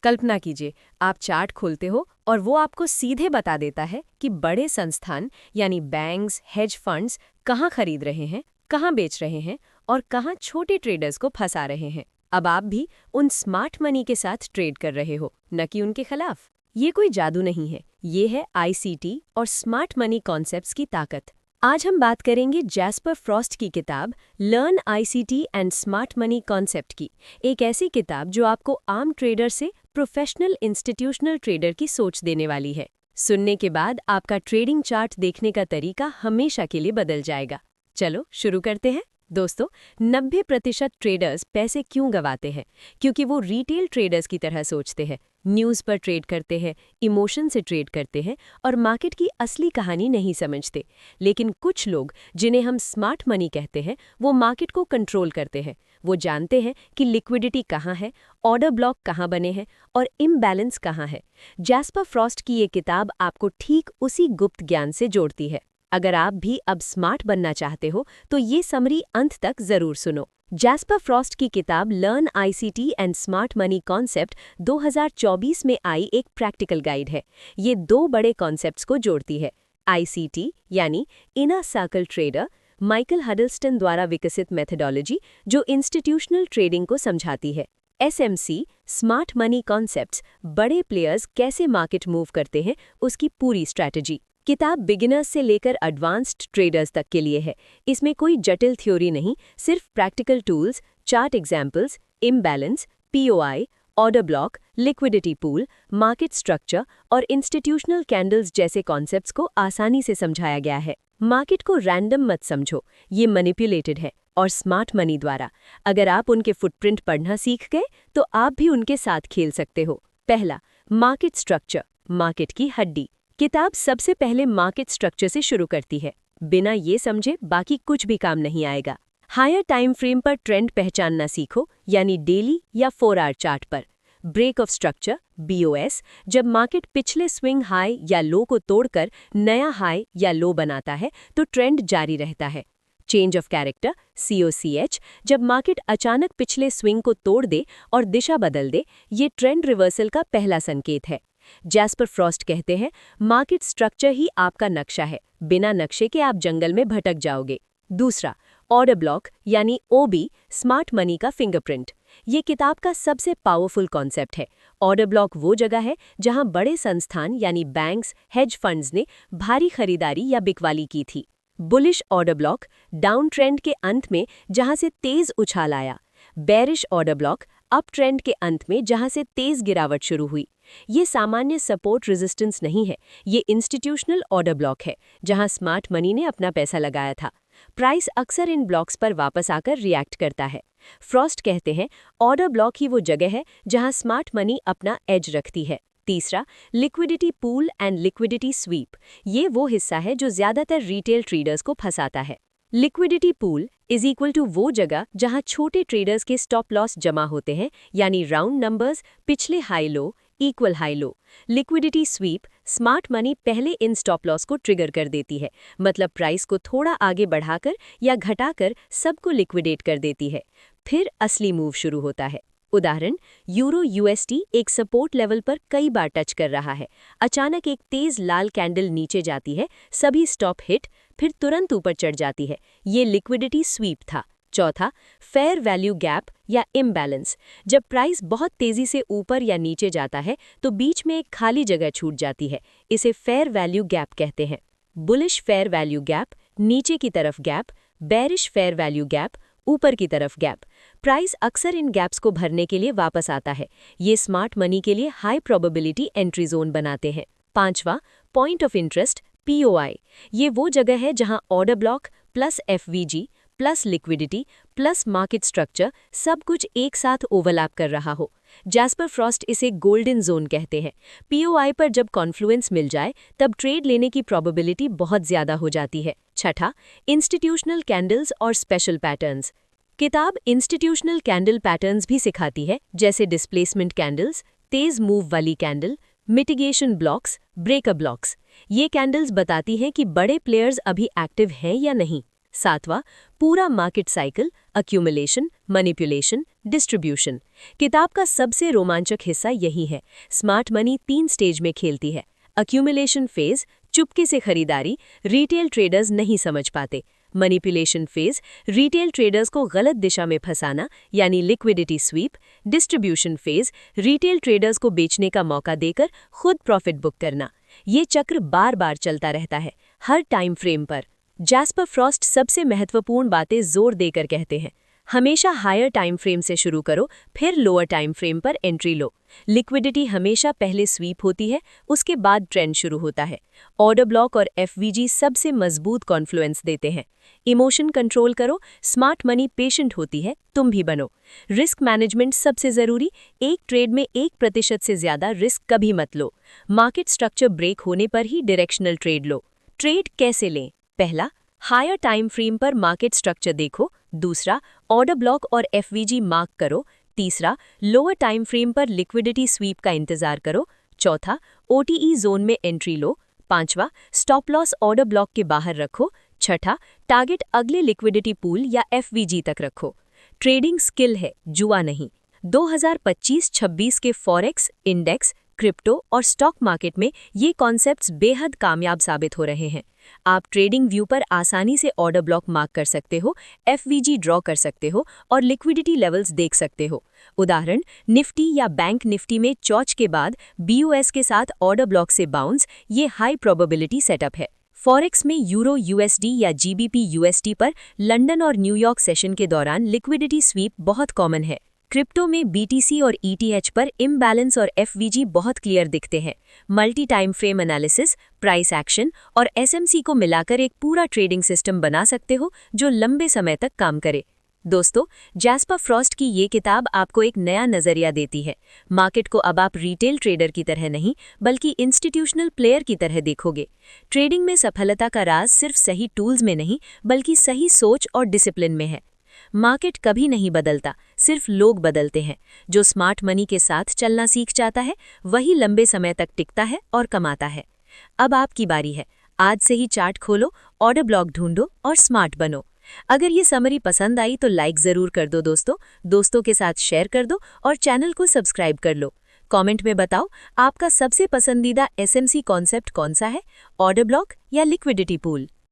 कल्पना कीजिए, आप चार्ट खोलते हो और वो आपको सीधे बता देता है कि बड़े संस्थान यानी बैंक्स, हेज फंड्स कहाँ खरीद रहे हैं, कहाँ बेच रहे हैं और कहाँ छोटे ट्रेडर्स को फंसा रहे हैं। अब आप भी उन स्मार्ट मनी के साथ ट्रेड कर रहे हो, न कि उनके खिलाफ। ये कोई जादू नहीं है, ये है आईसीटी और स्मार्ट मनी कॉन्सेप्ट्स की ताकत। आज हम बात करेंगे जैस्पर फ्रॉस्ट की किताब learn ICT and smart money concept की। एक ऐसी किताब जो आपको आम ट्रेडर से प्रोफेशनल इंस्टीट्यूशनल ट्रेडर की सोच देने वाली है। सुनने के बाद आपका ट्रेडिंग चार्ट देखने का तरीका हमेशा के लिए बदल जाएगा। चलो शुरू करते हैं। दोस्तों, 90% ट्रेडर्स पैसे क्यों गंवाते हैं? क्योंकि वो रिटेल ट्रेडर्स की तरह सोचते हैं, न्यूज़ पर ट्रेड करते हैं, इमोशन से ट्रेड करते हैं और मार्केट की असली कहानी नहीं समझते। लेकिन कुछ लोग, जिन्हें हम स्मार्ट मनी कहते हैं, वो मार्केट को कंट्रोल करते हैं। वो जानते हैं कि लिक्विडिटी कहाँ है, ऑर्डर ब्लॉक कहाँ बने हैं और इम्बैलेंस कहाँ है। जैस्पर फ्रॉस्ट की ये किताब आपको ठीक उसी गुप्त ज्ञान से जोड़ती है। अगर आप भी अब स्मार्ट बनना चाहते हो तो ये समरी अंत तक जरूर सुनो। जैस्पर फ्रॉस्ट की किताब learn ICT and smart money concept 2024 में आई एक प्रैक्टिकल गाइड है। ये दो बड़े कॉन्सेप्ट्स को जोड़ती है। आईसीटी यानी इनर सर्कल ट्रेडर, माइकल हडल्स्टन द्वारा विकसित मेथडोलॉजी जो इंस्टीट्यूशनल ट्रेडिंग को समझाती है। एसएमसी स्मार्ट मनी कॉन्सेप्ट्स, बड़े प्लेयर्स कैसे मार्केट मूव करते हैं उसकी पूरी स्ट्रैटेजी। किताब बिगिनर्स से लेकर एडवांस्ड ट्रेडर्स तक के लिए है। इसमें कोई जटिल थ्योरी नहीं, सिर्फ practical tools, chart examples, imbalance, POI, order block, liquidity pool, market structure और इंस्टीट्यूशनल कैंडल्स जैसे कॉन्सेप्ट्स को आसानी से समझाया गया है। मार्केट को रैंडम मत समझो, ये मैनिपुलेटेड है और स्मार्ट मनी द्वारा। अगर आप उनके फुटप्रिंट पढ़ना सीख गए तो आप भी उनके साथ खेल सकते हो। पहला, मार्केट स्ट्रक्चर, मार्केट की हड्डी। किताब सबसे पहले मार्केट स्ट्रक्चर से शुरू करती है। बिना ये समझे बाकी कुछ भी काम नहीं आएगा। हायर टाइम फ्रेम पर ट्रेंड पहचानना सीखो, यानी डेली या 4 आवर चार्ट पर। ब्रेक ऑफ स्ट्रक्चर, बीओएस, जब मार्केट पिछले स्विंग हाई या लो को तोड़कर नया हाई या लो बनाता है तो ट्रेंड जारी रहता है। चेंज ऑफ कैरेक्टर, सीओसीएच, जब मार्केट अचानक पिछले स्विंग को तोड़ दे और दिशा बदल दे, ये ट्रेंड रिवर्सल का पहला संकेत है। जैस्पर फ्रॉस्ट कहते हैं, मार्केट स्ट्रक्चर ही आपका नक्शा है, बिना नक्शे के आप जंगल में भटक जाओगे। दूसरा, ऑर्डर ब्लॉक यानी ओबी, स्मार्ट मनी का फिंगरप्रिंट। ये किताब का सबसे पावरफुल कॉन्सेप्ट है। ऑर्डर ब्लॉक वो जगह है जहां बड़े संस्थान यानी बैंक्स, हेज फंड्स ने भारी खरीदारी या बिकवाली की थी। Bullish order block, down trend के अंत में जहां से तेज उछाल आया। Bearish order block, up trend के अंत में जहां से तेज गिरावट शुरू हुई। ये सामान्य सपोर्ट रेजिस्टेंस नहीं है, ये इंस्टीट्यूशनल ऑर्डर ब्लॉक है, जहां स्मार्ट मनी ने अपना पैसा लगाया था। प्राइस अक्सर इन ब्लॉक्स पर वापस आकर रिएक्ट करता है। फ्रॉस्ट कहते हैं, ऑर्डर ब्लॉक ही वो जगह है जहां स्मार्ट मनी अपना एज रखती है। तीसरा, liquidity pool and liquidity SVEEP. ये वो हिस्सा है जो ज्यादातर रिटेल ट्रेडर्स को फंसाता है। Liquidity pool is equal to वो जगह जहां छोटे ट्रेडर्स के स्टॉप लॉस जमा होते हैं, यानी राउंड नंबर्स, पिछले high low, equal high low. Liquidity SVEEP, smart money पहले इन स्टॉप लॉस को ट्रिगर कर देती है, मतलब प्राइस को थोड़ा आगे बढ़ाकर या घटाकर सबको लिक्विडेट कर देती है। फिर असली मूव शुरू होता है। उदाहरण, यूरो यूएसटी एक सपोर्ट लेवल पर कई बार टच कर रहा है। अचानक एक तेज लाल कैंडल नीचे जाती है, सभी स्टॉप हिट, फिर तुरंत ऊपर चढ़ जाती है। ये लिक्विडिटी स्वीप था। चौथा, फेयर वैल्यू गैप या इम्बैलेंस। जब प्राइस बहुत तेजी से ऊपर या नीचे जाता है तो बीच में एक खाली जगह छूट जाती है। इसे फेयर वैल्यू गैप कहते हैं। बुलिश फेयर वैल्यू गैप, नीचे की तरफ gap. Bearish fair value gap, ऊपर की तरफ गैप। प्राइस अक्सर इन गैप्स को भरने के लिए वापस आता है। ये स्मार्ट मनी के लिए हाई प्रोबेबिलिटी एंट्री जोन बनाते हैं। पांचवा, पॉइंट ऑफ इंटरेस्ट, पीओआई। ये वो जगह है जहां order block plus FVG plus liquidity plus market structure सब कुछ एक साथ ओवरलैप कर रहा हो। जैस्पर फ्रॉस्ट इसे गोल्डन जोन कहते हैं। पीओआई पर जब कॉन्फ्लुएंस मिल जाए तब ट्रेड लेने की प्रोबेबिलिटी बहुत ज्यादा हो जाती है। छठा, इंस्टीट्यूशनल कैंडल्स और स्पेशल पैटर्न्स। किताब इंस्टीट्यूशनल कैंडल पैटर्न्स भी सिखाती है, जैसे डिस्प्लेसमेंट कैंडल्स, तेज मूव वाली candle, mitigation blocks, breaker blocks. ये कैंडल्स बताती हैं कि बड़े प्लेयर्स अभी एक्टिव हैं या नहीं। सातवां, पूरा market cycle, accumulation, manipulation, distribution. किताब का सबसे रोमांचक हिस्सा यही है। स्मार्ट मनी 3 स्टेज में खेलती है। अक्यूमुलेशन फेज, चुपके से खरीदारी, रिटेल ट्रेडर्स नहीं समझ पाते। मैनिपुलेशन फेज, रिटेल ट्रेडर्स को गलत दिशा में फंसाना यानी liquidity SVEEP. Distribution phase, retail traders को बेचने का मौका देकर खुद प्रॉफिट बुक करना। ये चक्र बार बार चलता रहता है, हर टाइम फ्रेम पर। जैस्पर फ्रॉस्ट सबसे महत्वपूर्ण बातें जोर देकर कहते हैं, हमेशा हायर टाइम फ्रेम से शुरू करो, फिर लोअर टाइम फ्रेम पर एंट्री लो। लिक्विडिटी हमेशा पहले स्वीप होती है, उसके बाद ट्रेंड शुरू होता है। ऑर्डर ब्लॉक और एफवीजी सबसे मजबूत कॉन्फ्लुएंस देते हैं। इमोशन कंट्रोल करो, स्मार्ट मनी पेशेंट होती है, तुम भी बनो। रिस्क मैनेजमेंट सबसे जरूरी, एक ट्रेड में 1% से ज्यादा रिस्क कभी मत लो। मार्केट स्ट्रक्चर ब्रेक होने पर ही डायरेक्शनल ट्रेड लो। ट्रेड कैसे लें? पहला, हायर टाइम फ्रेम पर मार्केट स्ट्रक्चर देखो। दूसरा, ऑर्डर ब्लॉक और एफवीजी मार्क करो। तीसरा, लोअर टाइम फ्रेम पर लिक्विडिटी स्वीप का इंतजार करो। चौथा, ओटीई जोन में एंट्री लो। पांचवा, स्टॉप लॉस ऑर्डर ब्लॉक के बाहर रखो। छठा, टारगेट अगले लिक्विडिटी पूल या एफवीजी तक रखो। ट्रेडिंग स्किल है, जुआ नहीं। 2025-26 के फॉरेक्स, इंडेक्स, क्रिप्टो और स्टॉक मार्केट में ये कॉन्सेप्ट्स बेहद कामयाब साबित हो रहे हैं। आप ट्रेडिंग व्यू पर आसानी से ऑर्डर ब्लॉक मार्क कर सकते हो, एफवीजी ड्रॉ कर सकते हो और लिक्विडिटी लेवल्स देख सकते हो। उदाहरण, निफ्टी या बैंक निफ्टी में चौच के बाद बीओएस के साथ ऑर्डर ब्लॉक से बाउंस, ये हाई प्रोबेबिलिटी सेटअप है। फॉरेक्स में यूरो यूएसडी या जीबीपी यूएसडी पर लंदन और न्यूयॉर्क सेशन के दौरान लिक्विडिटी स्वीप बहुत कॉमन है। क्रिप्टो में बीटीसी और ईटीएच पर इम्बैलेंस और एफवीजी बहुत क्लियर दिखते हैं। Multi time frame analysis, price action और एसएमसी को मिलाकर एक पूरा ट्रेडिंग सिस्टम बना सकते हो जो लंबे समय तक काम करे। दोस्तों, जैस्पर फ्रॉस्ट की ये किताब आपको एक नया नजरिया देती है। मार्केट को अब आप रिटेल ट्रेडर की तरह नहीं, बल्कि इंस्टीट्यूशनल प्लेयर की तरह देखोगे। ट्रेडिंग में सफलता का राज सिर्फ सही टूल्स में नहीं, बल्कि सही सोच और डिसिप्लिन में है। मार्केट कभी नहीं बदलता, सिर्फ लोग बदलते हैं। जो स्मार्ट मनी के साथ चलना सीख जाता है, वही लंबे समय तक टिकता है और कमाता है। अब आपकी बारी है। आज से ही चार्ट खोलो, ऑर्डर ब्लॉक ढूंढो और स्मार्ट बनो। अगर ये समरी पसंद आई तो लाइक जरूर कर दो दोस्तों के साथ शेयर कर दो और चैनल को सब्सक्राइब कर लो। कमेंट में बताओ आपका सबसे पसंदीदा एसएमसी कॉन्सेप्ट कौन सा है, ऑर्डर ब्लॉक या लिक्विडिटी पूल।